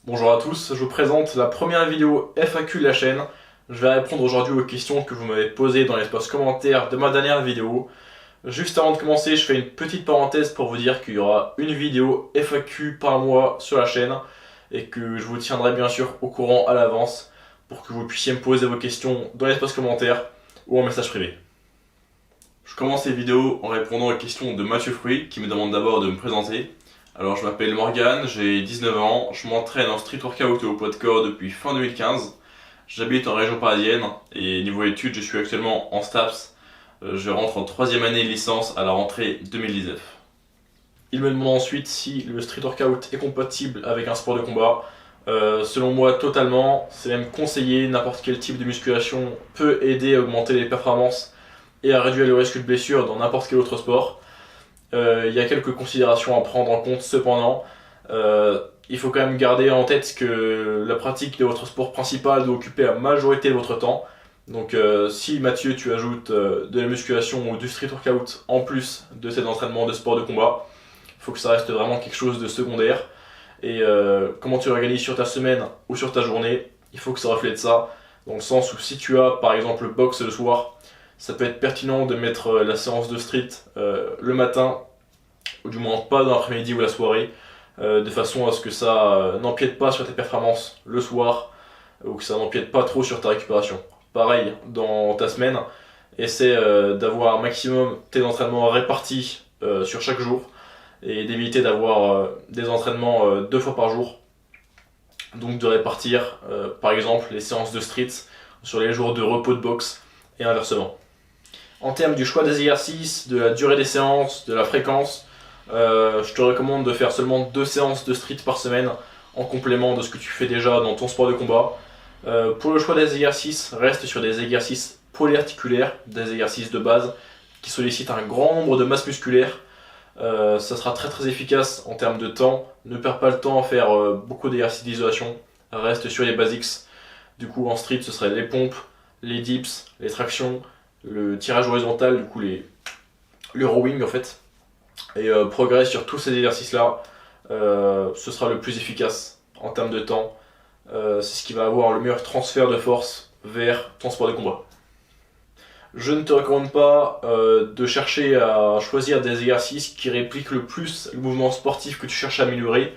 Bonjour à tous, je vous présente la première vidéo FAQ de la chaîne. Je vais répondre aujourd'hui aux questions que vous m'avez posées dans l'espace commentaire de ma dernière vidéo. Juste avant de commencer, je fais une petite parenthèse pour vous dire qu'il y aura une vidéo FAQ par mois sur la chaîne et que je vous tiendrai bien sûr au courant à l'avance pour que vous puissiez me poser vos questions dans l'espace commentaire ou en message privé. Je commence les vidéos en répondant aux questions de Mathieu Fruit qui me demande d'abord de me présenter. Alors je m'appelle Morgane, j'ai 19 ans, je m'entraîne en street workout et au poids de corps depuis fin 2015. J'habite en région parisienne et niveau études je suis actuellement en STAPS. Je rentre en 3e année de licence à la rentrée 2019. Il me demande ensuite si le street workout est compatible avec un sport de combat. Selon moi totalement, c'est même conseillé, n'importe quel type de musculation peut aider à augmenter les performances et à réduire le risque de blessure dans n'importe quel autre sport. Il y a quelques considérations à prendre en compte cependant. Il faut quand même garder en tête que la pratique de votre sport principal doit occuper la majorité de votre temps. Donc si Mathieu tu ajoutes de la musculation ou du street workout en plus de cet entraînement de sport de combat, il faut que ça reste vraiment quelque chose de secondaire. Et comment tu l'organises sur ta semaine ou sur ta journée, il faut que ça reflète ça. Dans le sens où si tu as par exemple le boxe le soir, ça peut être pertinent de mettre la séance de street le matin, ou du moins pas dans l'après-midi ou la soirée, de façon à ce que ça n'empiète pas sur tes performances le soir, ou que ça n'empiète pas trop sur ta récupération. Pareil, dans ta semaine, essaie d'avoir un maximum tes entraînements répartis sur chaque jour, et d'éviter d'avoir des entraînements 2 fois par jour. Donc de répartir par exemple les séances de street sur les jours de repos de boxe et inversement. En termes du choix des exercices, de la durée des séances, de la fréquence, je te recommande de faire seulement 2 séances de street par semaine en complément de ce que tu fais déjà dans ton sport de combat. Pour le choix des exercices, reste sur des exercices polyarticulaires, des exercices de base qui sollicitent un grand nombre de masses musculaires. Ça sera très efficace en termes de temps. Ne perds pas le temps à faire beaucoup d'exercices d'isolation. Reste sur les basics. Du coup en street ce serait les pompes, les dips, les tractions, le tirage horizontal, du coup le rowing en fait. Et progresse sur tous ces exercices là, ce sera le plus efficace en termes de temps. C'est ce qui va avoir le meilleur transfert de force vers ton sport de combat. Je ne te recommande pas de chercher à choisir des exercices qui répliquent le plus le mouvement sportif que tu cherches à améliorer.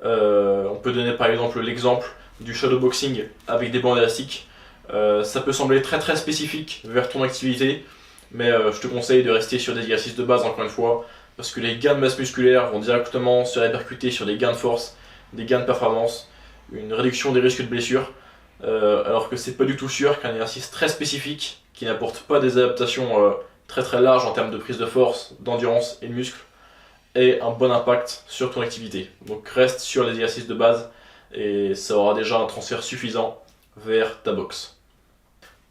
On peut donner par exemple l'exemple du shadowboxing avec des bandes élastiques. Ça peut sembler très spécifique vers ton activité, mais je te conseille de rester sur des exercices de base encore une fois, parce que les gains de masse musculaire vont directement se répercuter sur des gains de force, des gains de performance, une réduction des risques de blessure, alors que c'est pas du tout sûr qu'un exercice très spécifique, qui n'apporte pas des adaptations très larges en termes de prise de force, d'endurance et de muscle, ait un bon impact sur ton activité. Donc reste sur les exercices de base et ça aura déjà un transfert suffisant vers ta boxe.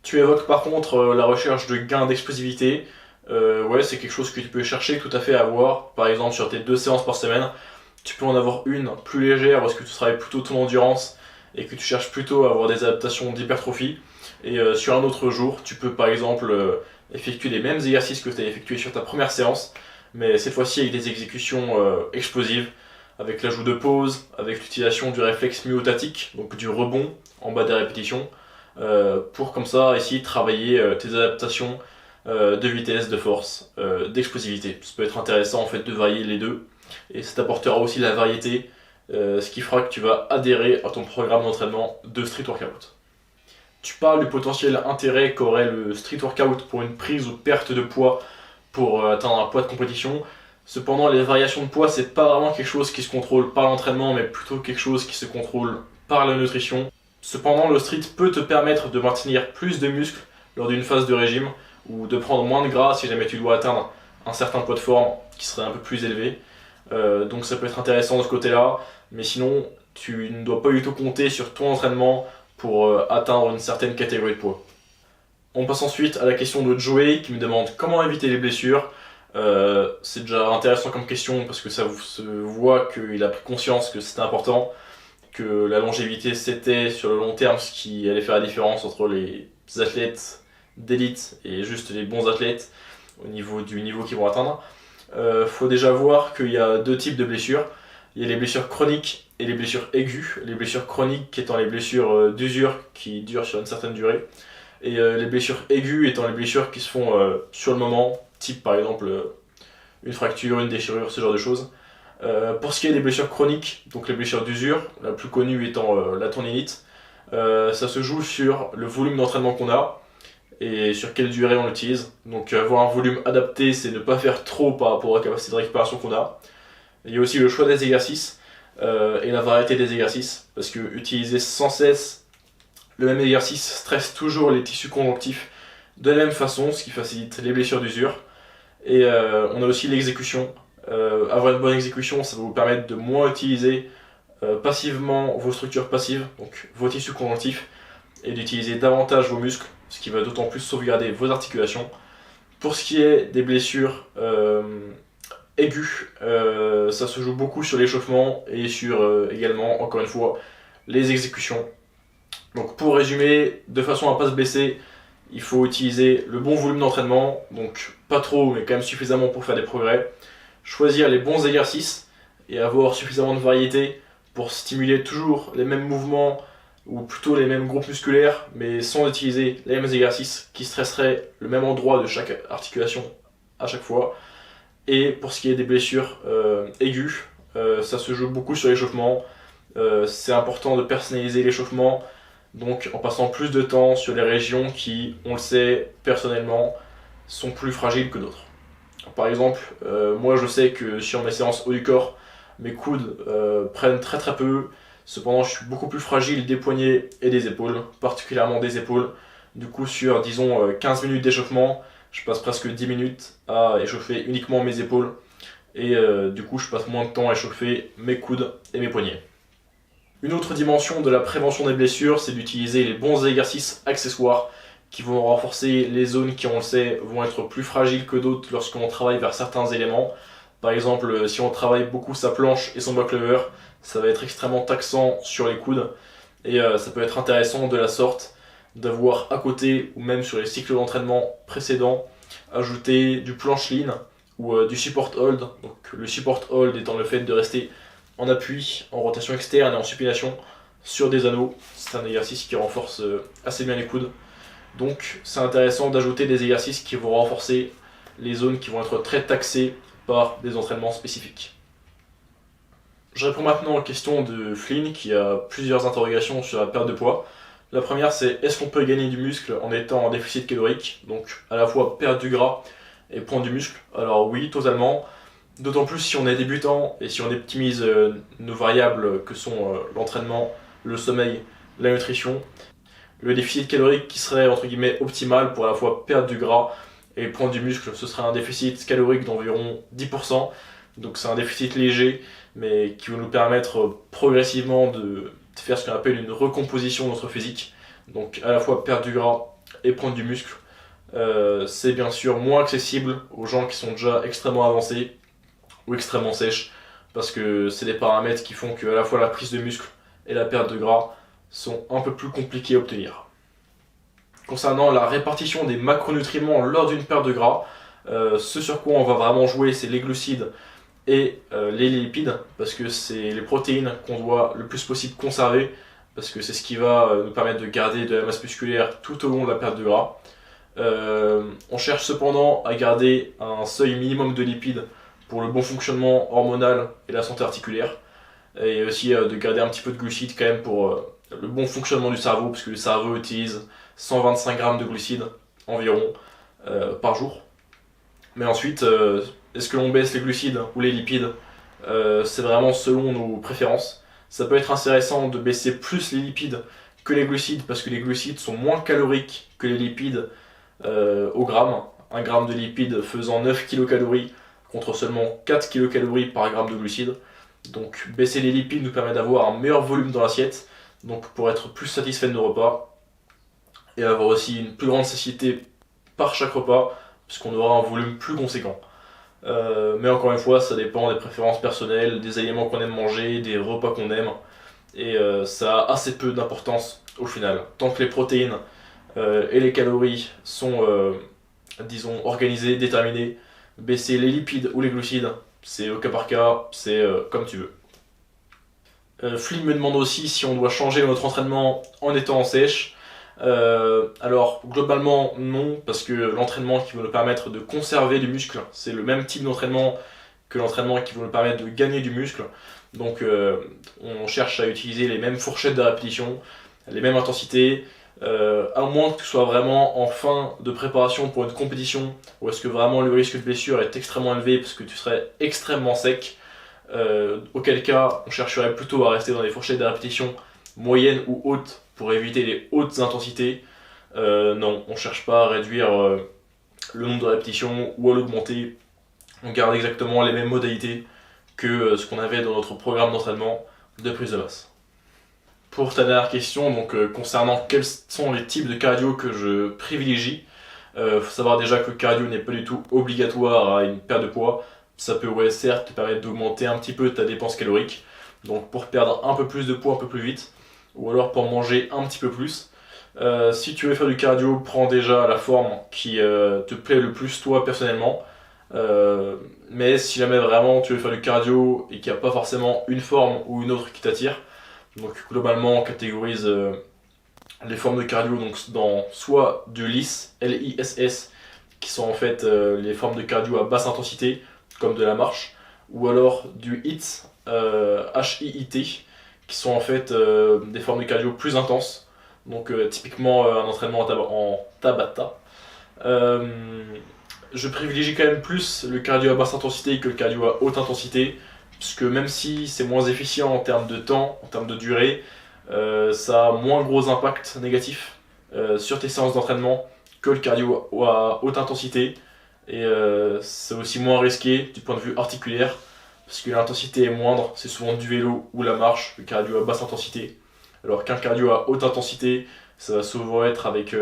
Tu évoques par contre la recherche de gains d'explosivité. Ouais, c'est quelque chose que tu peux chercher tout à fait à avoir. Par exemple, sur tes 2 séances par semaine, tu peux en avoir une plus légère parce que tu travailles plutôt ton endurance et que tu cherches plutôt à avoir des adaptations d'hypertrophie. Et sur un autre jour, tu peux par exemple effectuer les mêmes exercices que tu as effectués sur ta première séance, mais cette fois-ci avec des exécutions explosives, avec l'ajout de pauses, avec l'utilisation du réflexe myotatique, donc du rebond en bas des répétitions, pour comme ça essayer de travailler tes adaptations de vitesse, de force, d'explosivité. Ça peut être intéressant en fait de varier les deux, et ça t'apportera aussi la variété, ce qui fera que tu vas adhérer à ton programme d'entraînement de street workout. Tu parles du potentiel intérêt qu'aurait le street workout pour une prise ou perte de poids pour atteindre un poids de compétition. Cependant, les variations de poids, c'est pas vraiment quelque chose qui se contrôle par l'entraînement, mais plutôt quelque chose qui se contrôle par la nutrition. Cependant, le street peut te permettre de maintenir plus de muscles lors d'une phase de régime, ou de prendre moins de gras si jamais tu dois atteindre un certain poids de forme qui serait un peu plus élevé. Donc ça peut être intéressant de ce côté-là, mais sinon, tu ne dois pas du tout compter sur ton entraînement pour atteindre une certaine catégorie de poids. On passe ensuite à la question de Joey qui me demande comment éviter les blessures. C'est déjà intéressant comme question parce que ça se voit qu'il a pris conscience que c'était important, que la longévité c'était sur le long terme ce qui allait faire la différence entre les athlètes d'élite et juste les bons athlètes au niveau du niveau qu'ils vont atteindre. Faut déjà voir qu'il y a 2 types de blessures. Il y a les blessures chroniques et les blessures aiguës. Les blessures chroniques étant les blessures d'usure qui durent sur une certaine durée. Et les blessures aiguës étant les blessures qui se font sur le moment, type par exemple une fracture, une déchirure, ce genre de choses. Pour ce qui est des blessures chroniques, donc les blessures d'usure, la plus connue étant la tendinite, ça se joue sur le volume d'entraînement qu'on a et sur quelle durée on l'utilise. Donc avoir un volume adapté, c'est ne pas faire trop par rapport à la capacité de récupération qu'on a. Il y a aussi le choix des exercices et la variété des exercices, parce que utiliser sans cesse le même exercice stresse toujours les tissus conjonctifs de la même façon, ce qui facilite les blessures d'usure. Et on a aussi l'exécution. Avoir une bonne exécution, ça va vous permettre de moins utiliser passivement vos structures passives, donc vos tissus conjonctifs, et d'utiliser davantage vos muscles, ce qui va d'autant plus sauvegarder vos articulations. Pour ce qui est des blessures aiguës, ça se joue beaucoup sur l'échauffement et sur également, encore une fois, les exécutions. Donc pour résumer, de façon à ne pas se blesser, il faut utiliser le bon volume d'entraînement, donc pas trop mais quand même suffisamment pour faire des progrès. Choisir les bons exercices et avoir suffisamment de variété pour stimuler toujours les mêmes mouvements ou plutôt les mêmes groupes musculaires, mais sans utiliser les mêmes exercices qui stresseraient le même endroit de chaque articulation à chaque fois. Et pour ce qui est des blessures aiguës, ça se joue beaucoup sur l'échauffement. C'est important de personnaliser l'échauffement, donc en passant plus de temps sur les régions qui, on le sait personnellement, sont plus fragiles que d'autres. Par exemple, moi je sais que sur mes séances haut du corps, mes coudes prennent très très peu. Cependant, je suis beaucoup plus fragile des poignets et des épaules, particulièrement des épaules. Du coup, sur disons 15 minutes d'échauffement, je passe presque 10 minutes à échauffer uniquement mes épaules. Et du coup, je passe moins de temps à échauffer mes coudes et mes poignets. Une autre dimension de la prévention des blessures, c'est d'utiliser les bons exercices accessoires qui vont renforcer les zones qui, on le sait, vont être plus fragiles que d'autres lorsqu'on travaille vers certains éléments. Par exemple, si on travaille beaucoup sa planche et son back lever, ça va être extrêmement taxant sur les coudes. Et ça peut être intéressant de la sorte d'avoir à côté, ou même sur les cycles d'entraînement précédents, ajouter du planche lean ou du support hold. Donc, le support hold étant le fait de rester en appui, en rotation externe et en supination sur des anneaux. C'est un exercice qui renforce assez bien les coudes. Donc c'est intéressant d'ajouter des exercices qui vont renforcer les zones qui vont être très taxées par des entraînements spécifiques. Je réponds maintenant aux questions de Flynn qui a plusieurs interrogations sur la perte de poids. La première, c'est est-ce qu'on peut gagner du muscle en étant en déficit calorique, donc à la fois perdre du gras et prendre du muscle? Alors oui, totalement. D'autant plus si on est débutant et si on optimise nos variables que sont l'entraînement, le sommeil, la nutrition. Le déficit calorique qui serait entre guillemets optimal pour à la fois perdre du gras et prendre du muscle, ce serait un déficit calorique d'environ 10%. Donc c'est un déficit léger mais qui va nous permettre progressivement de faire ce qu'on appelle une recomposition de notre physique. Donc à la fois perdre du gras et prendre du muscle. C'est bien sûr moins accessible aux gens qui sont déjà extrêmement avancés ou extrêmement sèches parce que c'est des paramètres qui font que à la fois la prise de muscle et la perte de gras sont un peu plus compliqués à obtenir. Concernant la répartition des macronutriments lors d'une perte de gras, ce sur quoi on va vraiment jouer, c'est les glucides et les lipides, parce que c'est les protéines qu'on doit le plus possible conserver, parce que c'est ce qui va nous permettre de garder de la masse musculaire tout au long de la perte de gras. On cherche cependant à garder un seuil minimum de lipides pour le bon fonctionnement hormonal et la santé articulaire, et aussi de garder un petit peu de glucides quand même pour le bon fonctionnement du cerveau, parce que le cerveau utilise 125 grammes de glucides environ par jour. Mais ensuite, est-ce que l'on baisse les glucides ou les lipides? C'est vraiment selon nos préférences. Ça peut être intéressant de baisser plus les lipides que les glucides, parce que les glucides sont moins caloriques que les lipides au gramme. Un gramme de lipides faisant 9 kcal contre seulement 4 kcal par gramme de glucides. Donc baisser les lipides nous permet d'avoir un meilleur volume dans l'assiette, donc pour être plus satisfait de nos repas, et avoir aussi une plus grande satiété par chaque repas, puisqu'on aura un volume plus conséquent. Mais encore une fois, ça dépend des préférences personnelles, des aliments qu'on aime manger, des repas qu'on aime, et ça a assez peu d'importance au final. Tant que les protéines et les calories sont, disons, organisées, déterminées, baisser les lipides ou les glucides, c'est au cas par cas, c'est comme tu veux. Flynn me demande aussi si on doit changer notre entraînement en étant en sèche. Alors globalement non, parce que l'entraînement qui va nous permettre de conserver du muscle, c'est le même type d'entraînement que l'entraînement qui va nous permettre de gagner du muscle. Donc on cherche à utiliser les mêmes fourchettes de répétition, les mêmes intensités, à moins que tu sois vraiment en fin de préparation pour une compétition, où est-ce que vraiment le risque de blessure est extrêmement élevé parce que tu serais extrêmement sec. Auquel cas on chercherait plutôt à rester dans des fourchettes de répétition moyennes ou hautes pour éviter les hautes intensités. Non, on cherche pas à réduire le nombre de répétitions ou à l'augmenter. On garde exactement les mêmes modalités que ce qu'on avait dans notre programme d'entraînement de prise de masse. Pour ta dernière question, donc concernant quels sont les types de cardio que je privilégie, faut savoir déjà que le cardio n'est pas du tout obligatoire à une perte de poids. Ça peut, ouais, certes, te permettre d'augmenter un petit peu ta dépense calorique, donc pour perdre un peu plus de poids un peu plus vite, ou alors pour manger un petit peu plus. Si tu veux faire du cardio, prends déjà la forme qui te plaît le plus toi personnellement. Mais si jamais vraiment tu veux faire du cardio et qu'il n'y a pas forcément une forme ou une autre qui t'attire, donc globalement on catégorise les formes de cardio donc dans soit du LISS, L-I-S-S, qui sont en fait les formes de cardio à basse intensité, comme de la marche, ou alors du HIIT, H-I-I-T, qui sont en fait des formes de cardio plus intenses, donc typiquement un entraînement en Tabata. Je privilégie quand même plus le cardio à basse intensité que le cardio à haute intensité, puisque même si c'est moins efficient en termes de temps, en termes de durée, ça a moins gros impact négatif sur tes séances d'entraînement que le cardio à haute intensité. Et c'est aussi moins risqué du point de vue articulaire, parce que l'intensité est moindre, c'est souvent du vélo ou la marche, le cardio à basse intensité. Alors qu'un cardio à haute intensité, ça va souvent être avec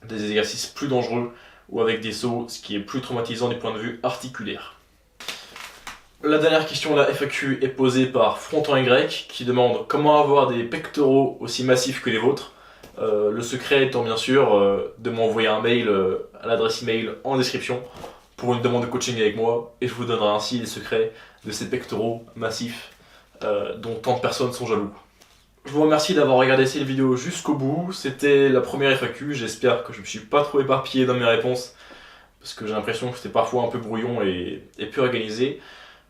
des exercices plus dangereux ou avec des sauts, ce qui est plus traumatisant du point de vue articulaire. La dernière question de la FAQ est posée par Fronton Y qui demande comment avoir des pectoraux aussi massifs que les vôtres. Le secret étant bien sûr de m'envoyer un mail à l'adresse email en description pour une demande de coaching avec moi et je vous donnerai ainsi les secrets de ces pectoraux massifs dont tant de personnes sont jaloux. Je vous remercie d'avoir regardé cette vidéo jusqu'au bout. C'était la première FAQ, j'espère que je ne me suis pas trop éparpillé dans mes réponses parce que j'ai l'impression que c'était parfois un peu brouillon et peu organisé.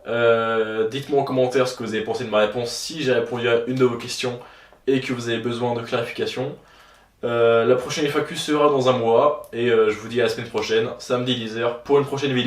Dites-moi en commentaire ce que vous avez pensé de ma réponse si j'ai répondu à une de vos questions et que vous avez besoin de clarification. La prochaine FAQ sera dans un mois et je vous dis à la semaine prochaine, samedi 10h, pour une prochaine vidéo.